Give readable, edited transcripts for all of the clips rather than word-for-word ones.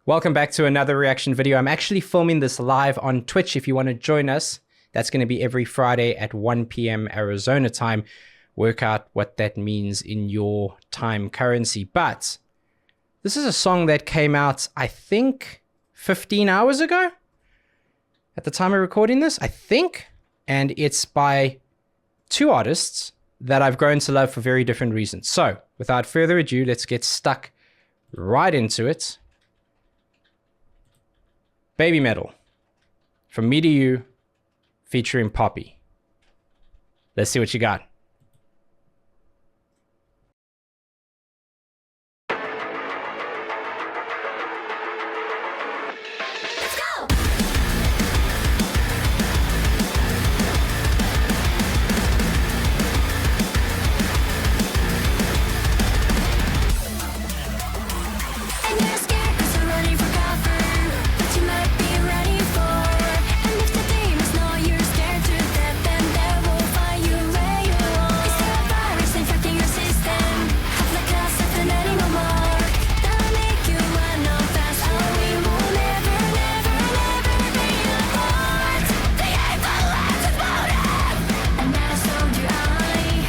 Welcome back to another reaction video. I'm actually filming this live on Twitch. If you want to join us, that's going to be every Friday at 1 p.m. Arizona time. Work out what that means in your time currency. But this is a song that came out, I think, 15 hours ago at the time of recording this, I think. And it's by two artists that I've grown to love for very different reasons. So without further ado, let's get stuck right into it. Babymetal, From Me to You, featuring Poppy. Let's see what you got. Let's go! And you're scared 'cause you're running for cover, but you might be ready for. And if the theme is no, you're scared to death, then they will find you where you are. Is there a virus infecting your system? Have the class definitely no more. That'll make you run on fast. Oh, we will never, never, never be apart. The evil last is motive. And now sold your eye,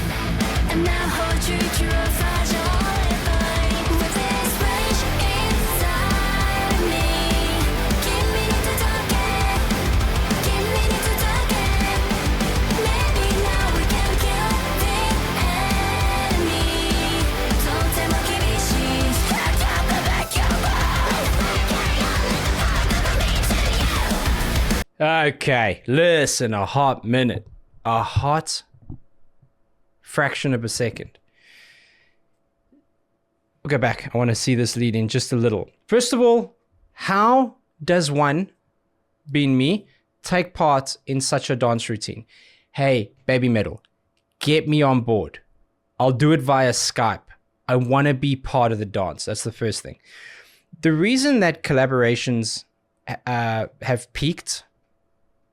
and now hold you to a fragile line. With this rage inside me, give me to talk it, give me to talk it. Maybe now we can kill the enemy. Don't tell me kisses, can't talk about your love. Okay, listen, a hot minute. A hot fraction of a second. We'll go back. I want to see this lead in just a little. First of all, how does one, being me, take part in such a dance routine? Hey, Babymetal, get me on board. I'll do it via Skype. I want to be part of the dance. That's the first thing. The reason that collaborations have peaked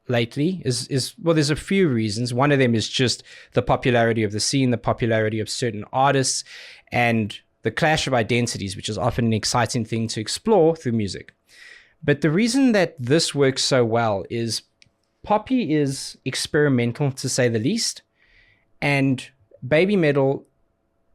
lately is well, there's a few reasons. One of them is just the popularity of the scene, the popularity of certain artists, and the clash of identities, which is often an exciting thing to explore through music. But the reason that this works so well is Poppy is experimental, to say the least, and Babymetal,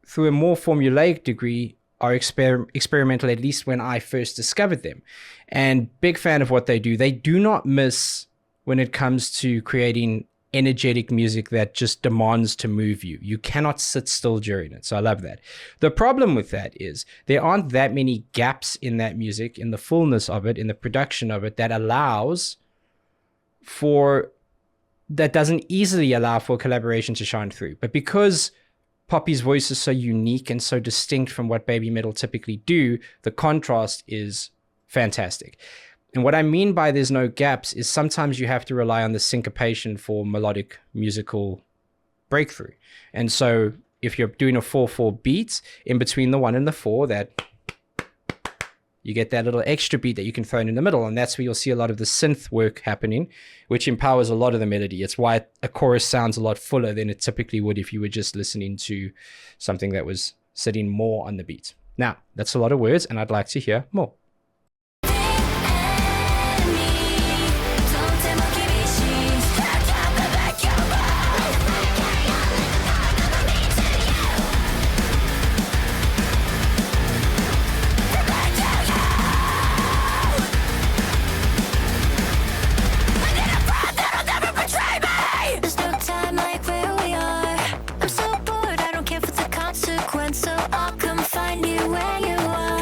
through a more formulaic degree, are experimental, at least when I first discovered them. And big fan of what they do. They do not miss when it comes to creating energetic music that just demands to move you. You cannot sit still during it. So I love that. The problem with that is there aren't that many gaps in that music, in the fullness of it, in the production of it, that doesn't easily allow for collaboration to shine through. But because Poppy's voice is so unique and so distinct from what Babymetal typically do, the contrast is fantastic. And what I mean by there's no gaps is sometimes you have to rely on the syncopation for melodic musical breakthrough. And so if you're doing a 4/4 beat, in between the 1 and the 4, that you get that little extra beat that you can throw in the middle. And that's where you'll see a lot of the synth work happening, which empowers a lot of the melody. It's why a chorus sounds a lot fuller than it typically would if you were just listening to something that was sitting more on the beat. Now, that's a lot of words, and I'd like to hear more. So I'll come find you where you are.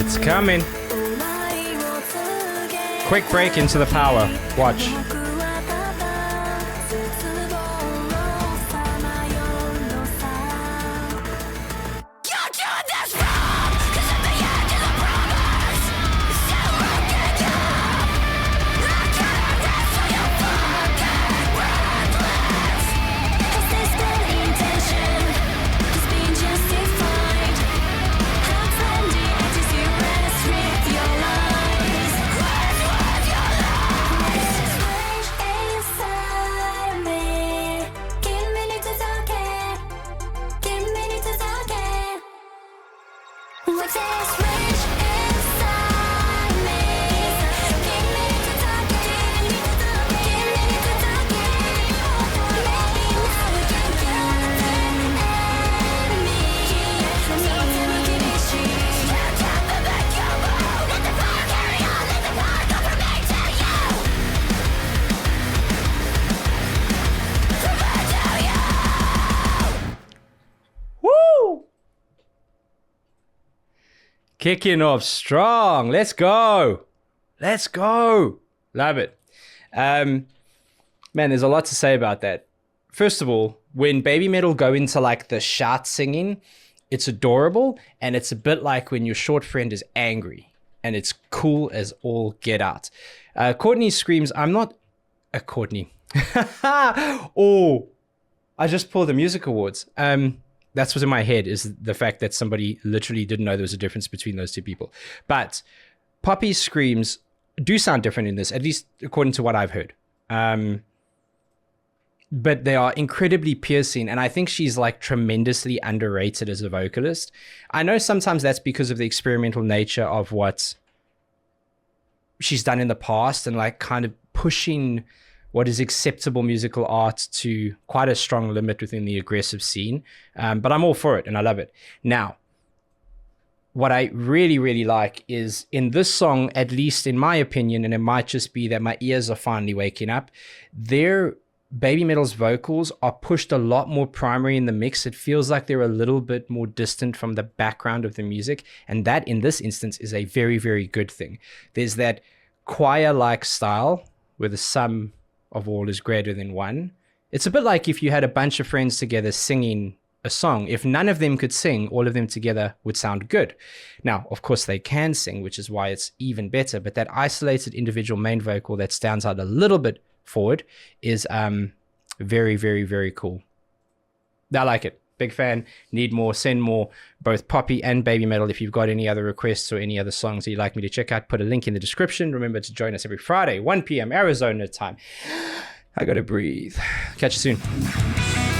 It's coming. Quick break into the power. Watch. Kicking off strong. Let's go. Let's go. Love it. Man, there's a lot to say about that. First of all, when Babymetal go into like the shout singing, it's adorable. And it's a bit like when your short friend is angry. And it's cool as all get out. Courtney screams, I'm not a Courtney. Oh, I just pulled the music awards. That's what's in my head, is the fact that somebody literally didn't know there was a difference between those two people. But Poppy's screams do sound different in this, at least according to what I've heard. But they are incredibly piercing, and I think she's like tremendously underrated as a vocalist. I know sometimes that's because of the experimental nature of what she's done in the past and like kind of pushing what is acceptable musical art to quite a strong limit within the aggressive scene. But I'm all for it and I love it. Now, what I really, really like is in this song, at least in my opinion, and it might just be that my ears are finally waking up, their Babymetal's vocals are pushed a lot more primary in the mix. It feels like they're a little bit more distant from the background of the music. And that in this instance is a very, very good thing. There's that choir-like style where the sum of all is greater than one. It's a bit like if you had a bunch of friends together singing a song. If none of them could sing, all of them together would sound good. Now, of course, they can sing, which is why it's even better. But that isolated individual main vocal that stands out a little bit forward is very, very, very cool. I like it. Big fan. Need more. Send more. Both Poppy and Babymetal. If you've got any other requests or any other songs that you'd like me to check out, put a link in the description. Remember to join us every Friday, 1 p.m. Arizona time. I gotta breathe. Catch you soon.